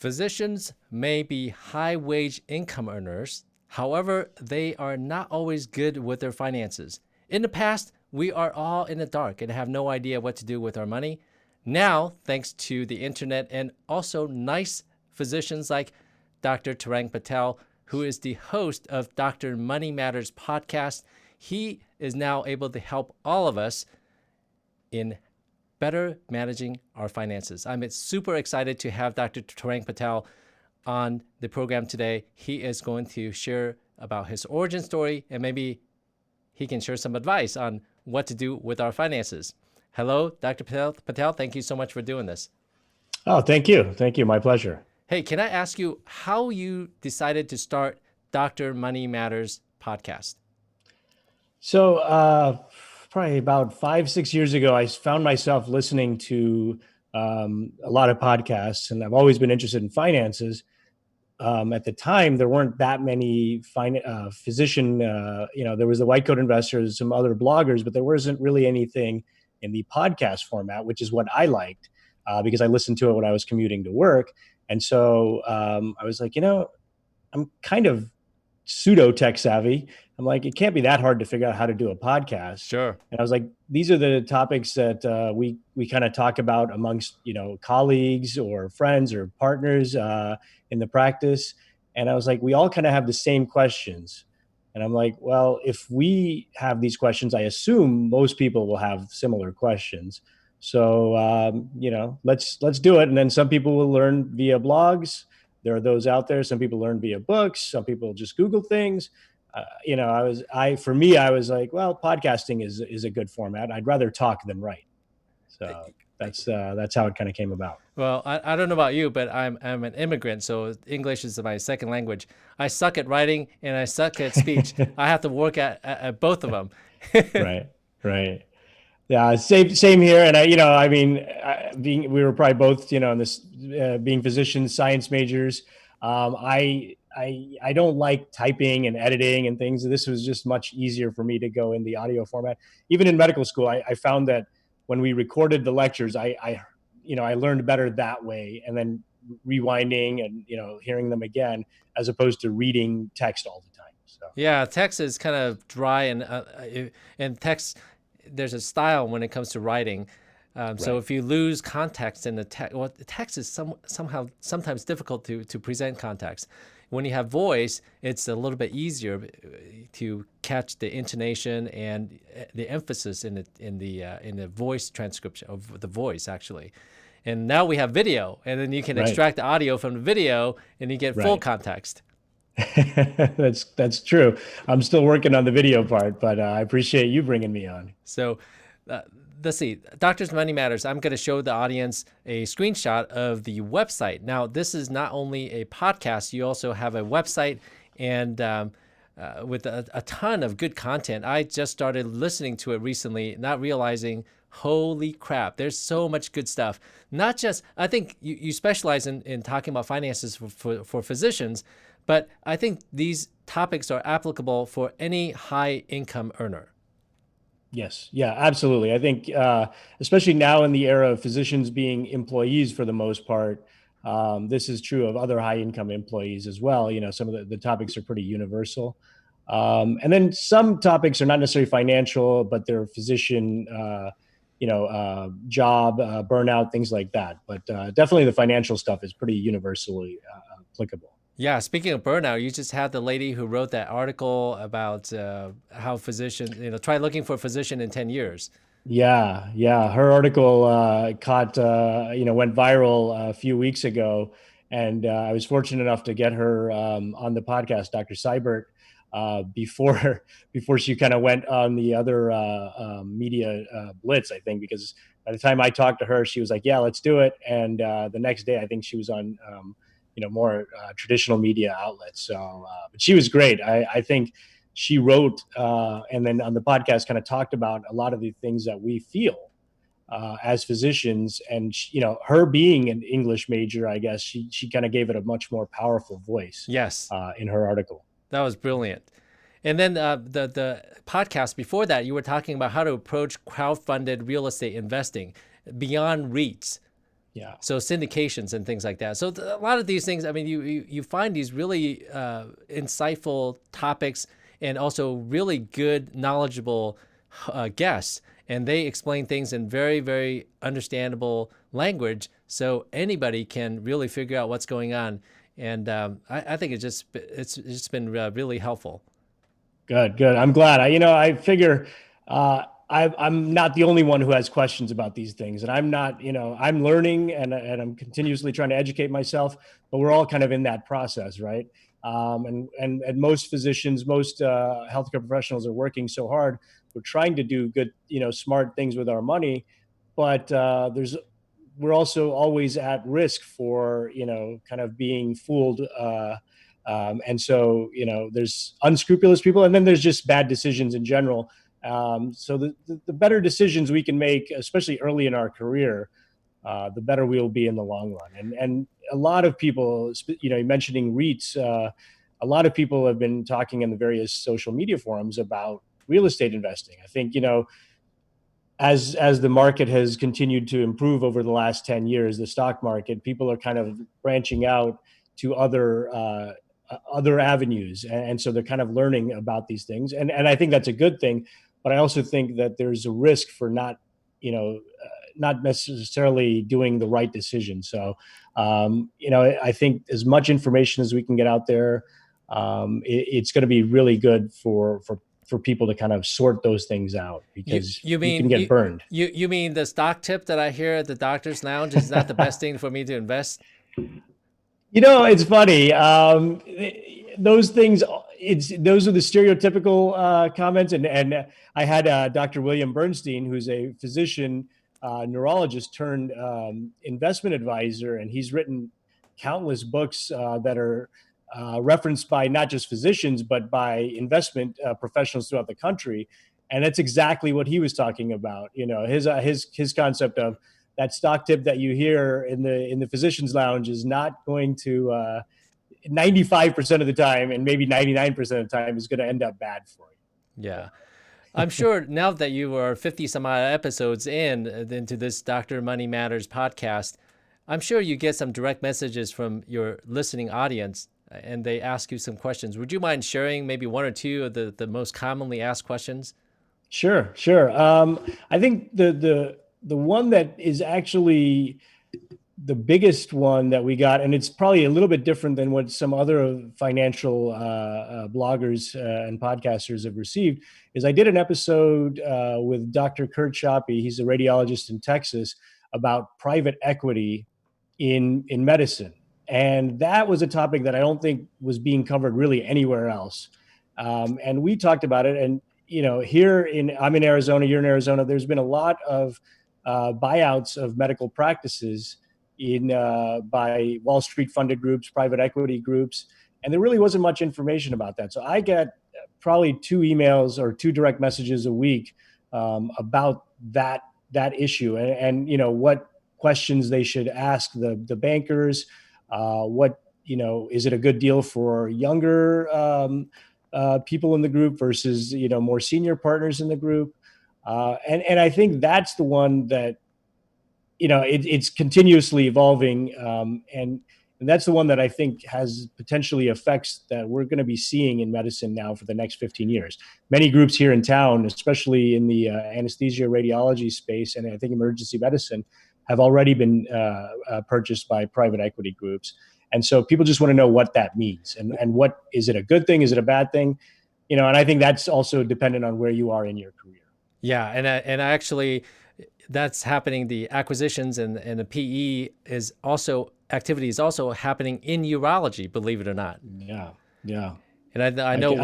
Physicians may be high-wage income earners. However, they are not always good with their finances. In the past, we are all in the dark and have no idea what to do with our money. Now, thanks to the internet and also nice physicians like Dr. Tarang Patel, who is the host of Dr. Money Matters podcast, he is now able to help all of us in better managing our finances. I'm super excited to have Dr. Tarang Patel on the program today. He is going to share about his origin story, and maybe he can share some advice on what to do with our finances. Hello, Dr. Patel. Thank you so much for doing this. Oh, thank you. Thank you. My pleasure. Hey, can I ask you how you decided to start Dr. Money Matters podcast? So probably about 5-6 years ago, I found myself listening to a lot of podcasts, and I've always been interested in finances. At the time, there weren't that many physician, there was the White Coat Investors, some other bloggers, but there wasn't really anything in the podcast format, which is what I liked because I listened to it when I was commuting to work. And so I was like, I'm kind of pseudo tech savvy. I'm like, it can't be that hard to figure out how to do a podcast. Sure. And I was like, these are the topics that we kind of talk about amongst, colleagues or friends or partners in the practice. And I was like, we all kind of have the same questions. And I'm like, well, if we have these questions, I assume most people will have similar questions. So, let's do it. And then some people will learn via blogs. There are those out there. Some people learn via books. Some people just Google things. For me, I was like, well, podcasting is a good format. I'd rather talk than write. So that's how it kind of came about. Well, I don't know about you, but I'm an immigrant, so English is my second language. I suck at writing and I suck at speech. I have to work at both of them. Right. Yeah, same here. And we were probably both, in this being physicians, science majors. I don't like typing and editing and things. This was just much easier for me to go in the audio format. Even in medical school, I found that when we recorded the lectures, I learned better that way, and then rewinding and hearing them again as opposed to reading text all the time. So yeah, text is kind of dry, and text, there's a style when it comes to writing. So if you lose context in the text, well, the text is sometimes difficult to present context. When you have voice, it's a little bit easier to catch the intonation and the emphasis in the voice transcription of the voice, actually. And now we have video, and then you can extract the audio from the video, and you get full context. That's true. I'm still working on the video part, but I appreciate you bringing me on. So let's see. Doctors Money Matters. I'm going to show the audience a screenshot of the website. Now, this is not only a podcast, you also have a website, and with a ton of good content. I just started listening to it recently, not realizing, holy crap, there's so much good stuff. Not just, I think you specialize in talking about finances for physicians, but I think these topics are applicable for any high income earner. Yes. Yeah, absolutely. I think, especially now in the era of physicians being employees for the most part, this is true of other high income employees as well. Some of the topics are pretty universal. And then some topics are not necessarily financial, but they're physician, job, burnout, things like that. But definitely the financial stuff is pretty universally applicable. Yeah, speaking of burnout, you just had the lady who wrote that article about how physicians, try looking for a physician in 10 years. Yeah. Her article went viral a few weeks ago, and I was fortunate enough to get her on the podcast, Dr. Seibert, before she kind of went on the other media blitz, I think, because by the time I talked to her, she was like, yeah, let's do it. And the next day, I think she was on more traditional media outlets. So, but she was great. I think she wrote and then on the podcast kind of talked about a lot of the things that we feel as physicians. And, her being an English major, I guess she kind of gave it a much more powerful voice. Yes. In her article. That was brilliant. And then the podcast before that, you were talking about how to approach crowdfunded real estate investing beyond REITs. Yeah. So syndications and things like that. So a lot of these things, I mean, you find these really insightful topics and also really good, knowledgeable guests, and they explain things in very, very understandable language, so anybody can really figure out what's going on. And I think it's just been really helpful. Good, good. I'm glad. I figure I'm not the only one who has questions about these things, and I'm not, I'm learning and I'm continuously trying to educate myself. But we're all kind of in that process, right? And most physicians, most healthcare professionals are working so hard. We're trying to do good, smart things with our money, but we're also always at risk for, kind of being fooled. And so, there's unscrupulous people, and then there's just bad decisions in general. So the better decisions we can make, especially early in our career, the better we'll be in the long run. And a lot of people, mentioning REITs, a lot of people have been talking in the various social media forums about real estate investing. I think, as the market has continued to improve over the last 10 years, the stock market, people are kind of branching out to other avenues, and so they're kind of learning about these things, and I think that's a good thing. But I also think that there's a risk for not necessarily doing the right decision. So I think as much information as we can get out there, it's going to be really good for people to kind of sort those things out, because You you mean can get burned. you mean the stock tip that I hear at the doctor's lounge is not the best thing for me to invest? It's funny. Those things, those are the stereotypical comments. And I had Dr. William Bernstein, who's a physician, neurologist turned investment advisor, and he's written countless books that are referenced by not just physicians, but by investment professionals throughout the country. And that's exactly what he was talking about. His concept of that stock tip that you hear in the physician's lounge is not going to 95% of the time, and maybe 99% of the time, is going to end up bad for you. Yeah. I'm sure now that you are 50 some odd episodes into this Dr. Money Matters podcast, I'm sure you get some direct messages from your listening audience, and they ask you some questions. Would you mind sharing maybe one or two of the most commonly asked questions? Sure, sure. I think the one that is actually the biggest one that we got, and it's probably a little bit different than what some other financial bloggers and podcasters have received, is I did an episode with Dr. Kurt Shoppe. He's a radiologist in Texas, about private equity in medicine. And that was a topic that I don't think was being covered really anywhere else. And we talked about it. And, I'm in Arizona, you're in Arizona, there's been a lot of buyouts of medical practices by Wall Street funded groups, private equity groups, and there really wasn't much information about that. So I get probably 2 emails or 2 direct messages a week about that issue, and what questions they should ask the bankers. What is it a good deal for younger people in the group versus more senior partners in the group? And I think that's the one that it's continuously evolving, and that's the one that I think has potentially effects that we're going to be seeing in medicine now for the next 15 years. Many groups here in town, especially in the anesthesia radiology space, and I think emergency medicine, have already been purchased by private equity groups. And so people just want to know what that means, and what, is it a good thing? Is it a bad thing? And I think that's also dependent on where you are in your career. Yeah, and actually, that's happening. The acquisitions and the PE activity is also happening in urology, believe it or not. Yeah, yeah. And I know.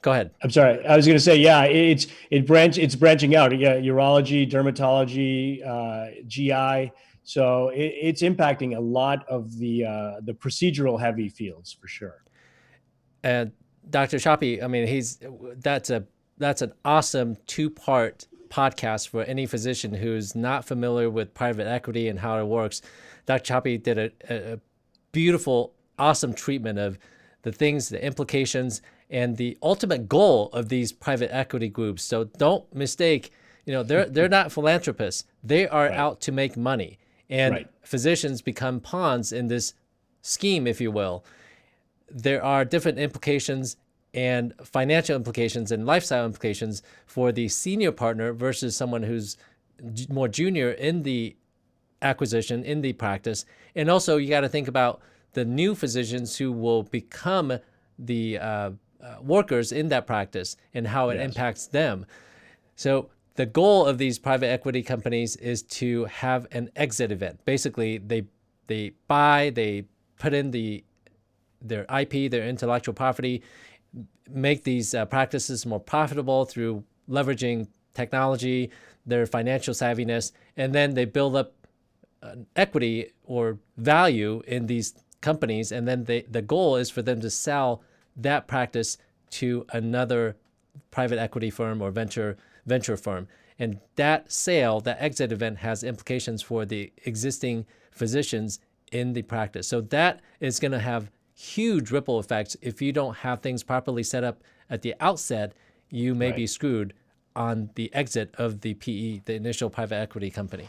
Go ahead. I'm sorry. I was going to say, yeah, it's branching out. Yeah, urology, dermatology, GI. So it's impacting a lot of the procedural heavy fields for sure. And Dr. Shoppe, I mean, that's an awesome 2-part podcast for any physician who's not familiar with private equity and how it works. Dr. Shoppe did a beautiful, awesome treatment of the things, the implications, and the ultimate goal of these private equity groups. So don't mistake, they're not philanthropists. They are Right. out to make money. and Right. physicians become pawns in this scheme, if you will. There are different implications and financial implications and lifestyle implications for the senior partner versus someone who's more junior in the acquisition, in the practice. And also, you got to think about the new physicians who will become the workers in that practice and how it Yes. impacts them. So the goal of these private equity companies is to have an exit event. Basically, they buy, they put in their IP, their intellectual property, make these practices more profitable through leveraging technology, their financial savviness, and then they build up equity or value in these companies, and then the goal is for them to sell that practice to another private equity firm or venture firm. And that sale, that exit event, has implications for the existing physicians in the practice. So that is going to have huge ripple effects. If you don't have things properly set up at the outset, you may be Right. screwed on the exit of the PE, the initial private equity company.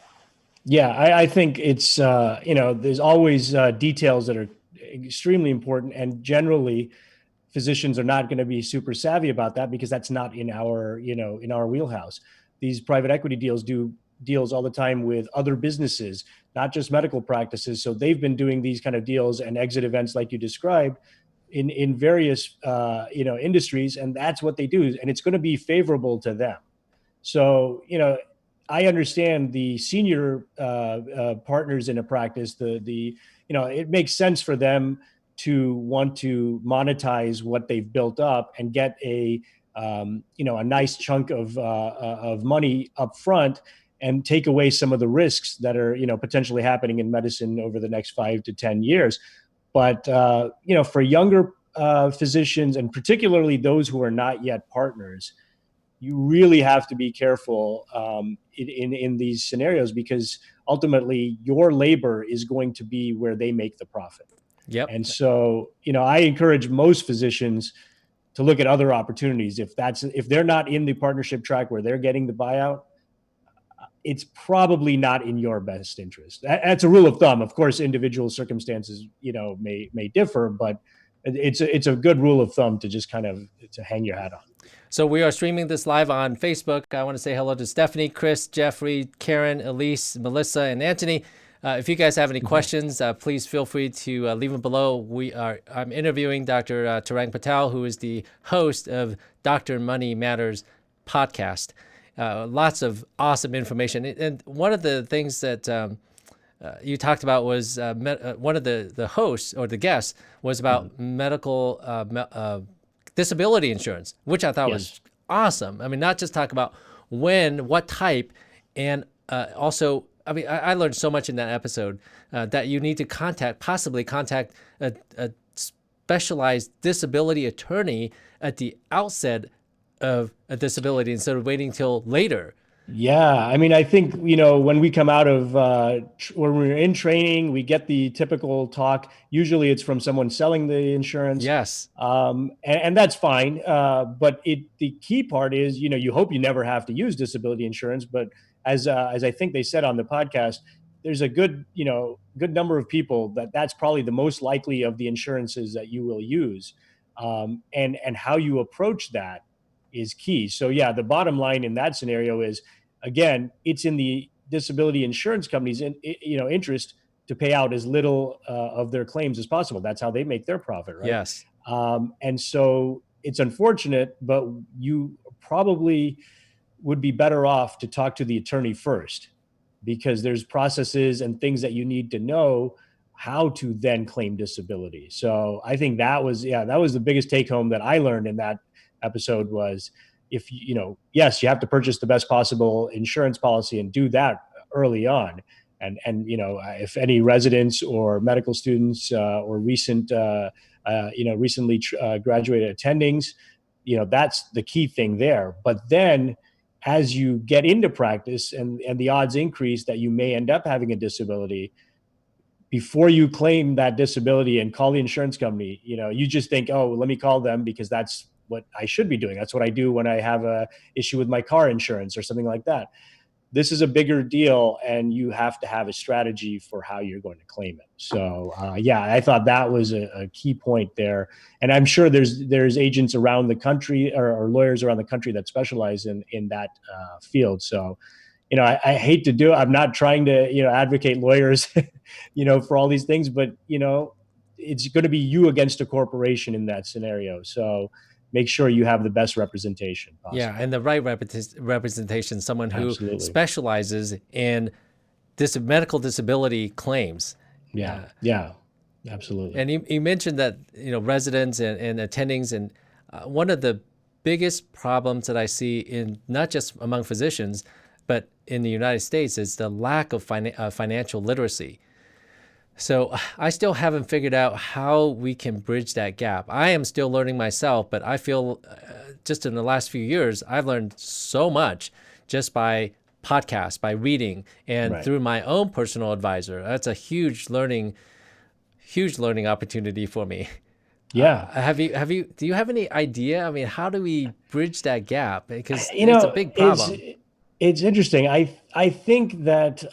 Yeah, I think it's there's always details that are extremely important, and generally physicians are not going to be super savvy about that because that's not in our in our wheelhouse. These private equity deals do deals all the time with other businesses, not just medical practices. So they've been doing these kind of deals and exit events like you described in various industries, and that's what they do, and it's going to be favorable to them. So, I understand the senior partners in a practice. It makes sense for them to want to monetize what they've built up and get a nice chunk of money up front and take away some of the risks that are potentially happening in medicine over the next 5 to 10 years. But for younger physicians, and particularly those who are not yet partners, you really have to be careful in these scenarios, because ultimately your labor is going to be where they make the profit. Yep. And so, I encourage most physicians to look at other opportunities. If they're not in the partnership track where they're getting the buyout, it's probably not in your best interest. That's a rule of thumb. Of course, individual circumstances, may differ, but it's a good rule of thumb to just kind of to hang your hat on. So we are streaming this live on Facebook. I want to say hello to Stephanie, Chris, Jeffrey, Karen, Elise, Melissa, and Anthony. If you guys have any questions, please feel free to leave them below. I'm interviewing Dr. Tarang Patel, who is the host of Dr. Money Matters podcast. Lots of awesome information. And one of the things that you talked about was one of the hosts or the guests was about medical disability insurance, which I thought was awesome. I mean, not just talk about when, what type, and also, I mean, I learned so much in that episode that you need to possibly contact a specialized disability attorney at the outset of a disability instead of waiting till later. Yeah, I mean, I think when we come out of when we're in training, we get the typical talk. Usually, it's from someone selling the insurance. Yes. And that's fine. But the key part is, you hope you never have to use disability insurance. But as I think they said on the podcast, there's a good number of people that's probably the most likely of the insurances that you will use, and how you approach that is key. So yeah, the bottom line in that scenario is, again, it's in the disability insurance company's interest to pay out as little of their claims as possible. That's how they make their profit, right? Yes. And so it's unfortunate, but you probably would be better off to talk to the attorney first, because there's processes and things that you need to know how to then claim disability. So I think that was the biggest take home that I learned in that episode was, if yes, you have to purchase the best possible insurance policy and do that early on. And if any residents or medical students or recently graduated attendings, that's the key thing there. But then as you get into practice and the odds increase that you may end up having a disability, before you claim that disability and call the insurance company, you just think, oh, let me call them because that's what I should be doing. That's what I do when I have a issue with my car insurance or something like that. this is a bigger deal, and you have to have a strategy for how you're going to claim it. So yeah, I thought that was a key point there. And I'm sure there's agents around the country, or lawyers around the country that specialize in that field. So I hate to do it. I'm not trying to, advocate lawyers, for all these things, but, it's going to be you against a corporation in that scenario. So make sure you have the best representation Yeah, possible. and the right representation, someone who Absolutely. specializes in medical disability claims. Yeah. Yeah. Absolutely. And you mentioned that residents and attendings, and one of the biggest problems that I see in not just among physicians, but in the United States is the lack of financial literacy. So I still haven't figured out how we can bridge that gap. I am still learning myself, but I feel just in the last few years, I've learned so much just by podcasts, by reading, and Right. through my own personal advisor. That's a huge learning opportunity for me. Yeah. Do you have any idea? I mean, how do we bridge that gap? Because You it's a know, big it's problem. it's interesting. I think that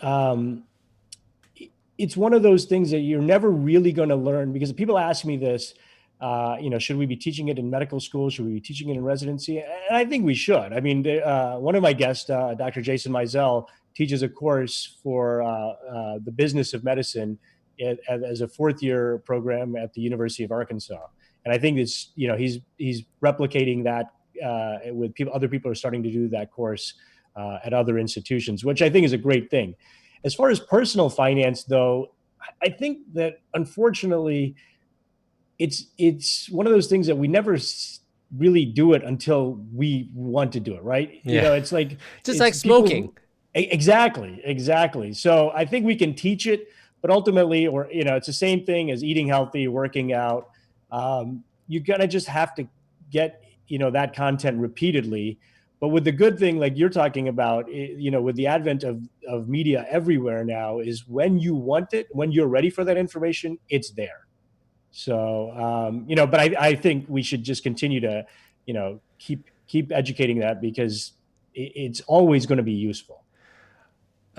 it's one of those things that you're never really going to learn, because people ask me this, should we be teaching it in medical school? Should we be teaching it in residency? And I think we should. I mean, one of my guests, Dr. Jason Mizell, teaches a course for the business of medicine as a fourth year program at the University of Arkansas. And I think it's, he's replicating that with people. Other people are starting to do that course at other institutions, which I think is a great thing. As far as personal finance, though, I think that unfortunately, it's one of those things that we never really do it until we want to do it, right? Yeah, It's like just it's like people. smoking. Exactly. So I think we can teach it, but ultimately, or it's the same thing as eating healthy, working out. You gotta just have to get that content repeatedly. But with the good thing, like you're talking about, with the advent of media everywhere now, is when you want it, when you're ready for that information, it's there. So, but I think we should just continue to, keep educating that, because it's always going to be useful.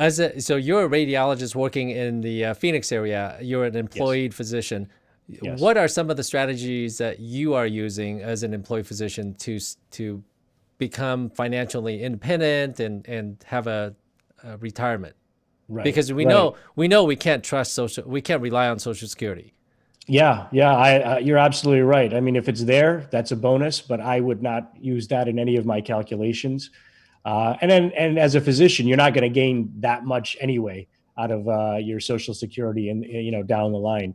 So you're a radiologist working in the Phoenix area. You're an Yes. employed physician. Yes. What are some of the strategies that you are using as an employed physician to become financially independent and have a retirement? Right. Because Right. we can't we can't rely on Social Security. Yeah. Yeah. You're absolutely right. I mean, if it's there, that's a bonus, but I would not use that in any of my calculations. And as a physician, you're not going to gain that much anyway out of your Social Security, and down the line,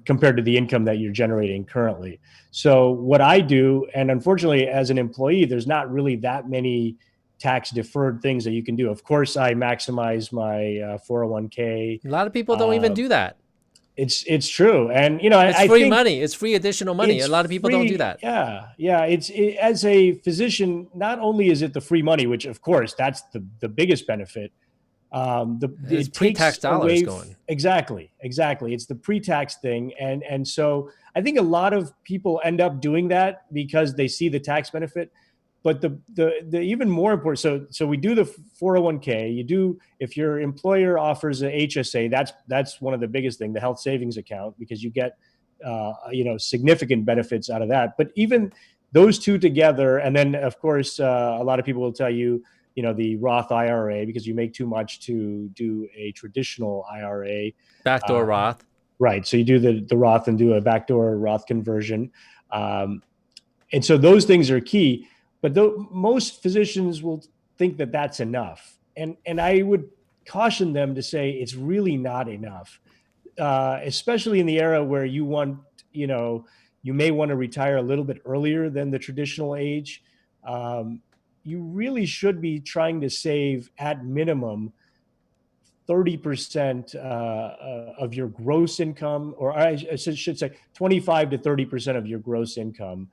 compared to the income that you're generating currently. So what I do, and unfortunately, as an employee, there's not really that many tax deferred things that you can do. Of course, I maximize my 401k. A lot of people don't even Uh, do that. it's true, and It's I free think money. It's free additional money. A it's lot of people don't do free. that. Yeah, yeah. As a physician, not only is it the free money, which of course that's the biggest benefit. It's It pre-tax takes dollars away going. exactly. It's the pre-tax thing, and so I think a lot of people end up doing that because they see the tax benefit. But the even more important, so we do the 401k. You do, if your employer offers a HSA, that's one of the biggest thing, the health savings account, because you get significant benefits out of that. But even those two together, and then of course a lot of people will tell you, the Roth IRA, because you make too much to do a traditional IRA. Backdoor Uh, Roth. right. So you do the Roth and do a backdoor Roth conversion. Um, and so those things are key. But most physicians will think that that's enough. And I would caution them to say it's really not enough, especially in the era where you may want to retire a little bit earlier than the traditional age. Um, you really should be trying to save at minimum 30% of your gross income, or I should say 25 to 30% of your gross income,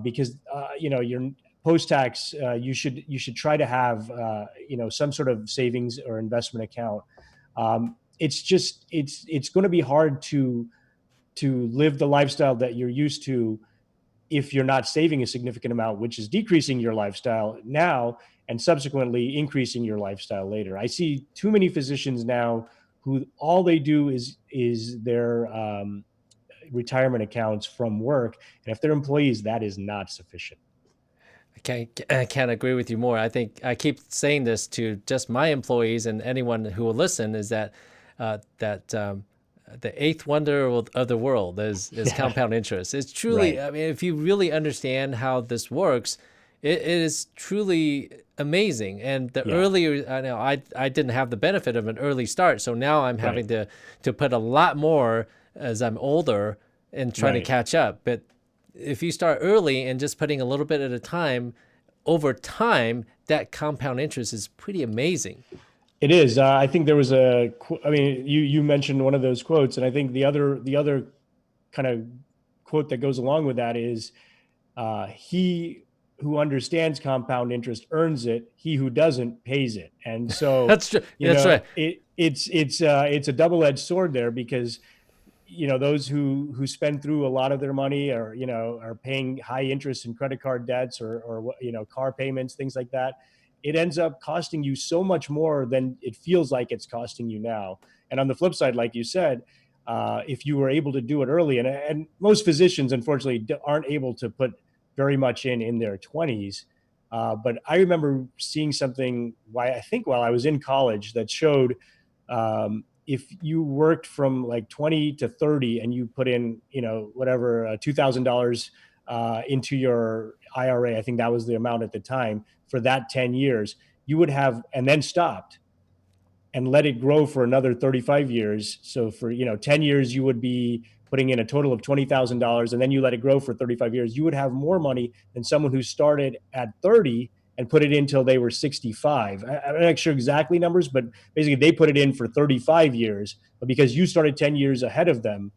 because your post tax, you should try to have some sort of savings or investment account. It's going to be hard to live the lifestyle that you're used to if you're not saving a significant amount, which is decreasing your lifestyle now and subsequently increasing your lifestyle later. I see too many physicians now who all they do is their retirement accounts from work, and if they're employees, that is not sufficient. I can't agree with you more. I think I keep saying this to just my employees and anyone who will listen is that the eighth wonder of the world is compound interest. It's truly, Right. I mean, if you really understand how this works, it is truly amazing. And the Yeah. earlier, I know I didn't have the benefit of an early start, so now I'm having Right. to put a lot more as I'm older and trying to Right. catch up. But if you start early and just putting a little bit at a time, over time, that compound interest is pretty amazing. It is. I think there was I mean, you mentioned one of those quotes, and I think the other kind of quote that goes along with that is, he who understands compound interest earns it. He who doesn't pays it. And so, That's true. That's right. it's a double-edged sword there, because those who spend through a lot of their money, or are paying high interest in credit card debts, or car payments, things like that, it ends up costing you so much more than it feels like it's costing you now. And on the flip side, like you said, if you were able to do it early, and most physicians unfortunately aren't able to put very much in their 20s. But I remember seeing something, I think while I was in college, that showed, if you worked from like 20 to 30 and you put in, whatever, $2,000 into your IRA, I think that was the amount at the time, for that 10 years, you would have, and then stopped and let it grow for another 35 years. So for, 10 years, you would be putting in a total of $20,000, and then you let it grow for 35 years. You would have more money than someone who started at 30 and put it in till they were 65. I'm not sure exactly numbers, but basically they put it in for 35 years. But because you started 10 years ahead of them,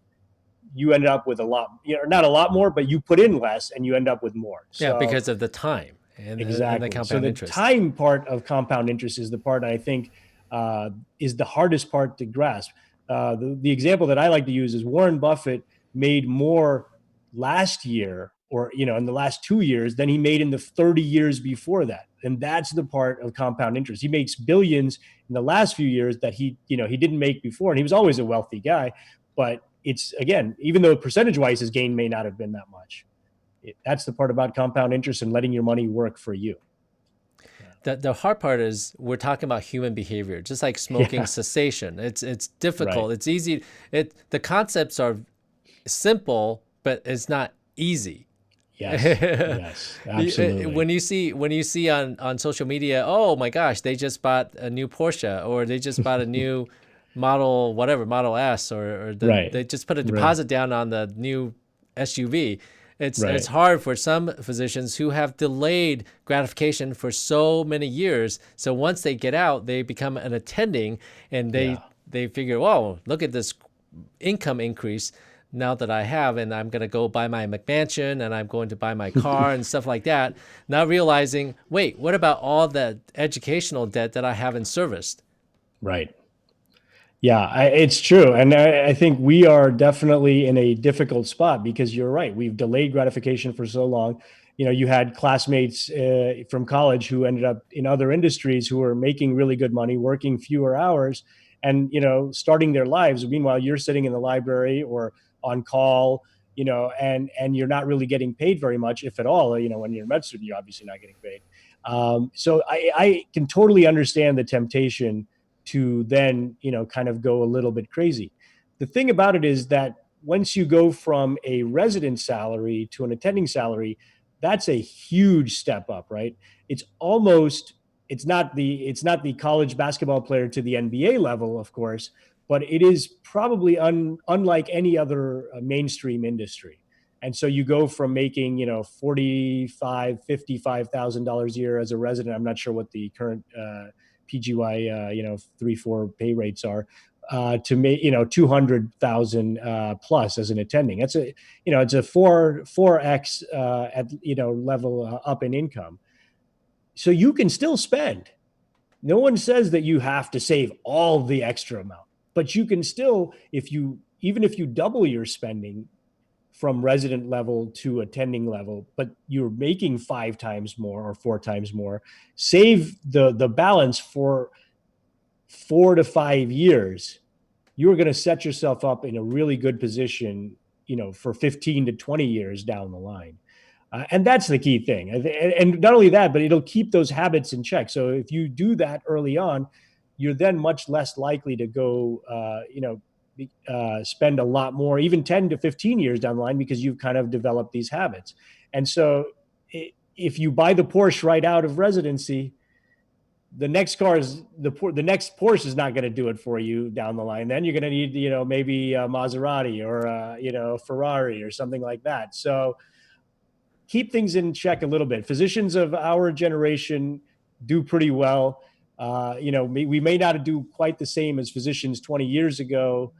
you ended up with a lot, not a lot more, but you put in less and you end up with more. Yeah, So because of the time and the exactly. So compound the interest. time part of compound interest is the part I think is the hardest part to grasp. The example that I like to use is Warren Buffett made more last year, or in the last 2 years, than he made in the 30 years before that. And that's the part of compound interest. He makes billions in the last few years that he didn't make before. And he was always a wealthy guy. But it's, again, even though percentage wise his gain may not have been that much, that's the part about compound interest and letting your money work for you. The hard part is we're talking about human behavior, just like smoking cessation. It's difficult. Right. It's easy. The concepts are simple, but it's not easy. Yes. Yes. Absolutely. When you see on social media, oh my gosh, they just bought a new Porsche, or they just bought a new model, whatever, Model S, or Right. they just put a Right. deposit down on the new SUV. It's Right. hard for some physicians who have delayed gratification for so many years. So once they get out, they become an attending, and Yeah. they figure, whoa, look at this income increase now that I have, and I'm going to go buy my McMansion, and I'm going to buy my car and stuff like that. Not realizing, wait, what about all the educational debt that I haven't serviced? Right. Yeah, it's true. And I think we are definitely in a difficult spot, because you're right. We've delayed gratification for so long. You had classmates from college who ended up in other industries, who were making really good money, working fewer hours, and, starting their lives. Meanwhile, you're sitting in the library or on call, and you're not really getting paid very much, if at all. When you're in med student, you're obviously not getting paid. So I can totally understand the temptation to then, kind of go a little bit crazy. The thing about it is that once you go from a resident salary to an attending salary, that's a huge step up, right? It's almost, it's not the college basketball player to the NBA level, of course, but it is probably unlike any other mainstream industry. And so you go from making, $55,000 a year as a resident. I'm not sure what the current PGY, 3-4 pay rates are, to make, 200,000 plus as an attending. That's it's a 4x at, level up in income. So you can still spend. No one says that you have to save all the extra amount, but you can still, even if you double your spending from resident level to attending level, but you're making 5 times more or 4 times more, save the balance for 4 to 5 years, you're going to set yourself up in a really good position, for 15 to 20 years down the line. And that's the key thing. And not only that, but it'll keep those habits in check. So if you do that early on, you're then much less likely to go, spend a lot more, even 10 to 15 years down the line, because you've kind of developed these habits. And so if you buy the Porsche right out of residency, the next next Porsche is not going to do it for you down the line. Then you're going to need, maybe a Maserati or, Ferrari or something like that. So keep things in check a little bit. Physicians of our generation do pretty well. We may not do quite the same as physicians 20 years ago,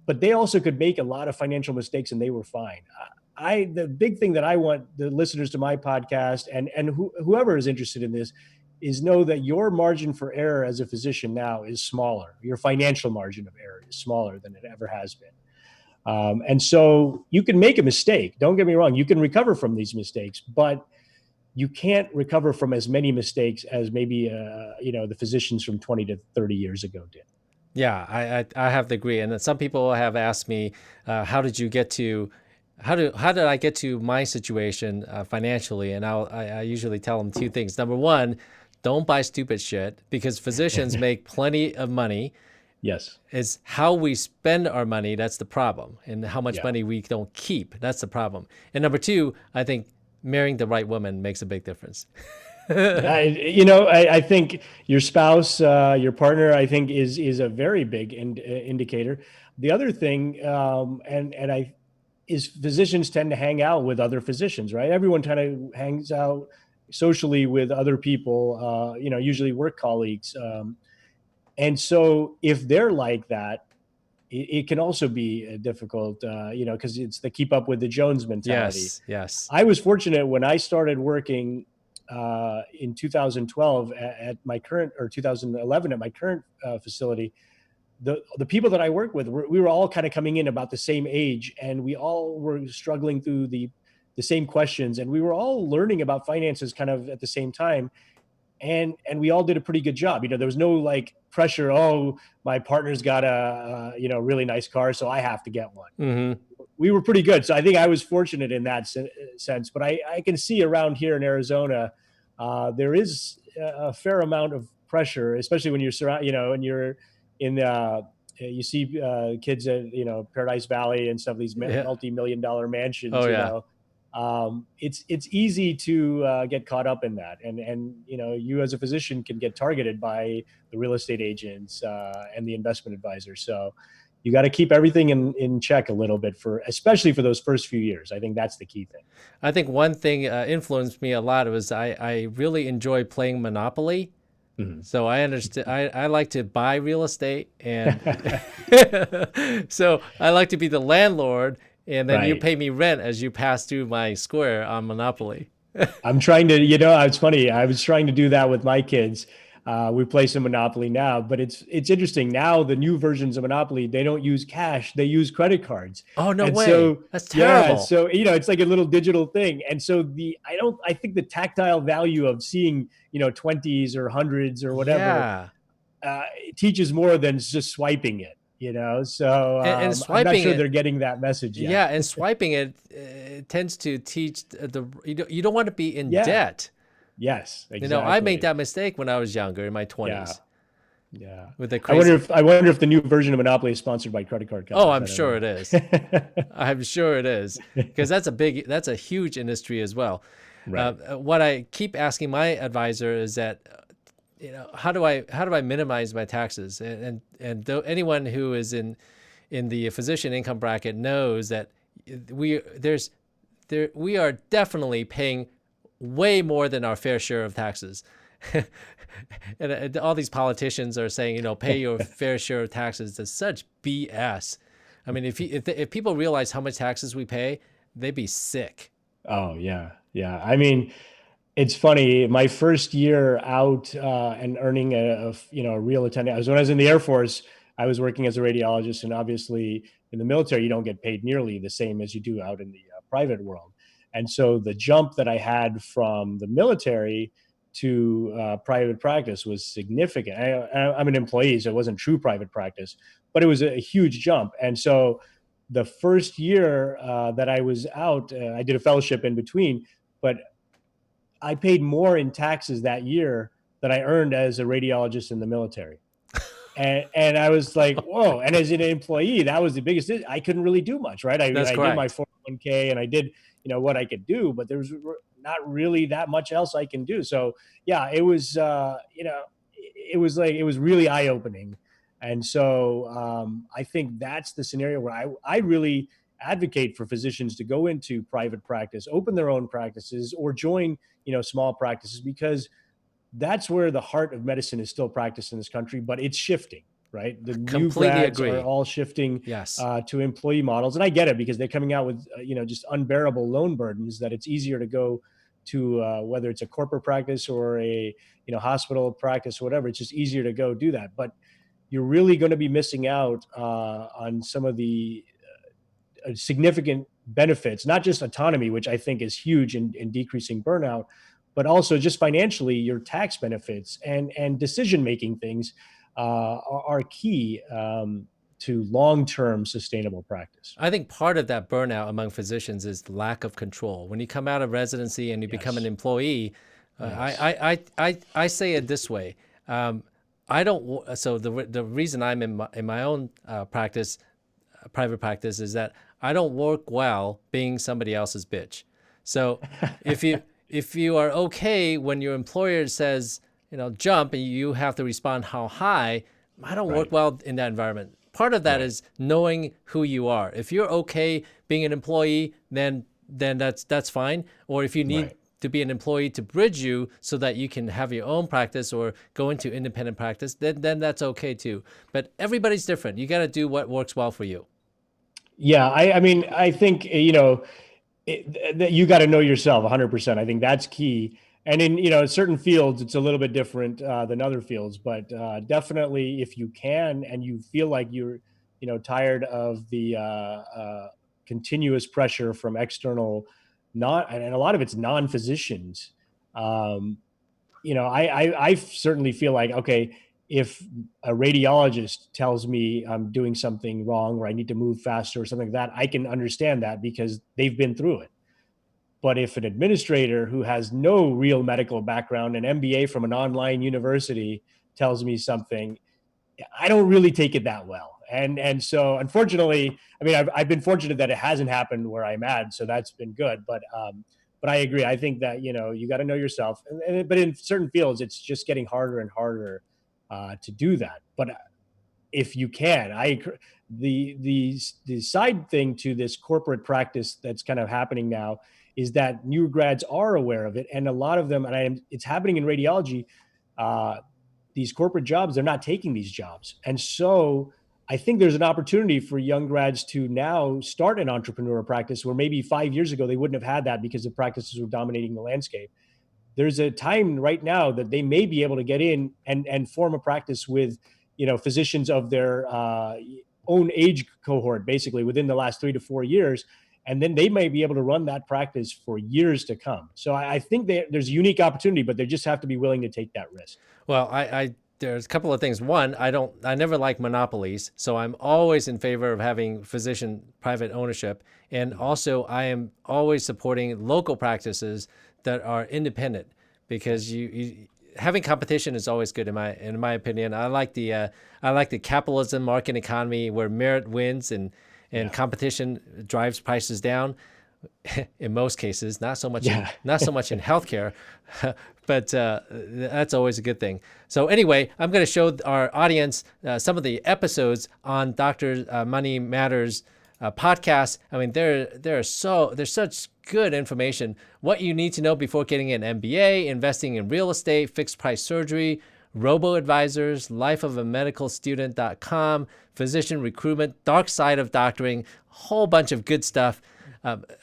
but they also could make a lot of financial mistakes and they were fine. The big thing that I want the listeners to my podcast and whoever is interested in this is know that your margin for error as a physician now is smaller. Your financial margin of error is smaller than it ever has been. And so you can make a mistake. Don't get me wrong. You can recover from these mistakes, but you can't recover from as many mistakes as maybe, the physicians from 20 to 30 years ago did. Yeah, I have to agree. And some people have asked me, how did I get to my situation financially? And I usually tell them 2 things. Number one, don't buy stupid shit, because physicians make plenty of money. Yes. It's how we spend our money that's the problem, and how much money we don't keep. That's the problem. And number 2, I think marrying the right woman makes a big difference. I think your spouse, your partner, I think is a very big indicator. The other thing, is physicians tend to hang out with other physicians, right? Everyone kind of hangs out socially with other people, usually work colleagues. And so if they're like that, it can also be difficult, because it's the keep up with the Jones mentality. Yes. I was fortunate when I started working in 2012 at my current, or 2011 at my current facility. The people that I work with, we were all kind of coming in about the same age, and we all were struggling through the same questions, and we were all learning about finances kind of at the same time. And we all did a pretty good job. There was no like pressure. Oh, my partner's got a really nice car, so I have to get one. Mm-hmm. We were pretty good. So I think I was fortunate in that sense. But I can see around here in Arizona, there is a fair amount of pressure, especially when you're and you're in you see kids at Paradise Valley and stuff, these multi-million-dollar mansions. It's easy to get caught up in that, and you as a physician can get targeted by the real estate agents and the investment advisors. So you got to keep everything in check a little bit, especially for those first few years. I think that's the key thing. I think one thing influenced me a lot was I really enjoy playing Monopoly. Mm-hmm. So I understand. I like to buy real estate, and so I like to be the landlord, and then you pay me rent as you pass through my square on Monopoly. I'm trying to, it's funny. I was trying to do that with my kids. We play some Monopoly now, but it's interesting now. The new versions of Monopoly, they don't use cash; they use credit cards. Oh no way! So, that's terrible. Yeah, so it's like a little digital thing, and so I think the tactile value of seeing 20s or hundreds or whatever teaches more than just swiping it. So and swiping, I'm not sure they're getting that message yet. Yeah, and swiping it tends to teach you don't want to be in debt. Yes, exactly. I made that mistake when I was younger, in my 20s. Yeah. With the I wonder if the new version of Monopoly is sponsored by credit card companies. Oh, I'm sure it is. I'm sure it is, because that's a huge industry as well. Right. What I keep asking my advisor is that, how do I minimize my taxes? And anyone who is in the physician income bracket knows that we are definitely paying way more than our fair share of taxes. And all these politicians are saying, pay your fair share of taxes. That's such BS. I mean, if people realize how much taxes we pay, they'd be sick. Oh yeah. I mean, it's funny. My first year out and earning a real attendant, when I was in the Air Force, I was working as a radiologist, and obviously in the military, you don't get paid nearly the same as you do out in the private world. And so the jump that I had from the military to private practice was significant. I'm an employee, so it wasn't true private practice, but it was a huge jump. And so the first year that I was out, I did a fellowship in between, but I paid more in taxes that year than I earned as a radiologist in the military. And I was like, whoa. And as an employee, that was the biggest, I couldn't really do much, right? That's I did my correct. 401k and I did, what I could do, but there was not really that much else I can do. So yeah, it was, it was like, it was really eye opening. And so I think that's the scenario where I really advocate for physicians to go into private practice, open their own practices, or join, small practices, because that's where the heart of medicine is still practiced in this country, but it's shifting, right? The new Completely grads are agree. all shifting Yes. to employee models. And I get it, because they're coming out with, just unbearable loan burdens, that it's easier to go to whether it's a corporate practice or a, hospital practice or whatever. It's just easier to go do that. But you're really going to be missing out on some of the significant benefits, not just autonomy, which I think is huge in decreasing burnout, but also just financially, your tax benefits and decision making things are key to long-term sustainable practice. I think part of that burnout among physicians is lack of control. When you come out of residency and you become an Yes. employee, Yes. I say it this way. I don't. So the reason I'm in my own practice, private practice, is that I don't work well being somebody else's bitch. So if you if you are okay when your employer says, jump, and you have to respond how high, I don't work Right. well in that environment. Part of that Right. is knowing who you are. If you're okay being an employee, then that's fine. Or if you need Right. to be an employee to bridge you so that you can have your own practice or go into independent practice, then that's okay too. But everybody's different. You got to do what works well for you. Yeah. I mean, I think, that you got to know yourself 100%. I think that's key. And in, certain fields, it's a little bit different than other fields, but definitely if you can, and you feel like you're, tired of the continuous pressure from external, not, and a lot of it's non-physicians. Um, I certainly feel like, okay, if a radiologist tells me I'm doing something wrong or I need to move faster or something like that, I can understand that because they've been through it. But if an administrator who has no real medical background, an MBA from an online university, tells me something, I don't really take it that well. And so unfortunately, I mean, I've been fortunate that it hasn't happened where I'm at, so that's been good. But I agree. I think that you got to know yourself. But in certain fields, it's just getting harder and harder to do that. But if you can, the side thing to this corporate practice that's kind of happening now is that new grads are aware of it, and a lot of them, it's happening in radiology. Uh, these corporate jobs, they're not taking these jobs, and so I think there's an opportunity for young grads to now start an entrepreneur practice where maybe 5 years ago they wouldn't have had that because the practices were dominating the landscape. There's a time right now that they may be able to get in and form a practice with physicians of their own age cohort, basically within the last 3 to 4 years, and then they may be able to run that practice for years to come. So I think there's a unique opportunity, but they just have to be willing to take that risk. Well, there's a couple of things. One, I never like monopolies, so I'm always in favor of having physician private ownership, and also I am always supporting local practices that are independent, because you having competition is always good in my opinion. I like the capitalism market economy where merit wins and Yeah. competition drives prices down. In most cases, Yeah. not so much in healthcare, but that's always a good thing. So anyway, I'm going to show our audience some of the episodes on Dr. Money Matters podcast. I mean, there's such good information. What you need to know before getting an MBA, investing in real estate, fixed price surgery, robo-advisors, lifeofamedicalstudent.com, physician recruitment, dark side of doctoring, a whole bunch of good stuff.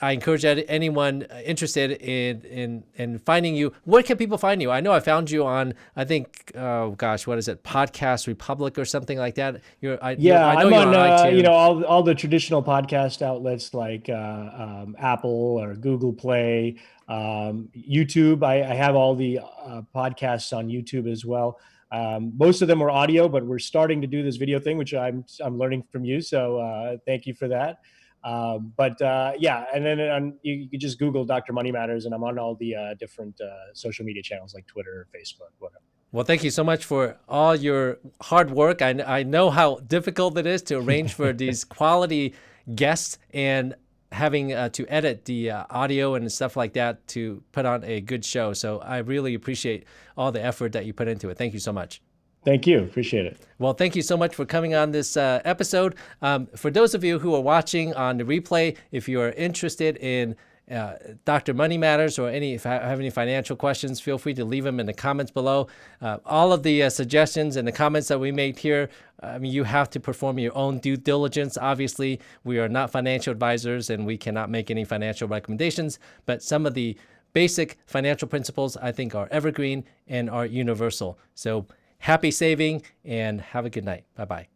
I encourage anyone interested in finding you. Where can people find you? I know I found you on, I think, what is it, Podcast Republic or something like that. I know I'm you're on, on iTunes. all the traditional podcast outlets like Apple or Google Play, YouTube. I have all the podcasts on YouTube as well. Most of them are audio, but we're starting to do this video thing, which I'm learning from you. So thank you for that. And then you can just Google Dr. Money Matters, and I'm on all the different social media channels like Twitter, Facebook, whatever. Well, thank you so much for all your hard work. I know how difficult it is to arrange for these quality guests and having to edit the audio and stuff like that to put on a good show. So I really appreciate all the effort that you put into it. Thank you so much. Thank you. Appreciate it. Well, thank you so much for coming on this episode. For those of you who are watching on the replay, if you are interested in Dr. Money Matters or if you have any financial questions, feel free to leave them in the comments below. All of the suggestions and the comments that we made here, you have to perform your own due diligence. Obviously, we are not financial advisors and we cannot make any financial recommendations, but some of the basic financial principles I think are evergreen and are universal. So happy saving and have a good night. Bye-bye.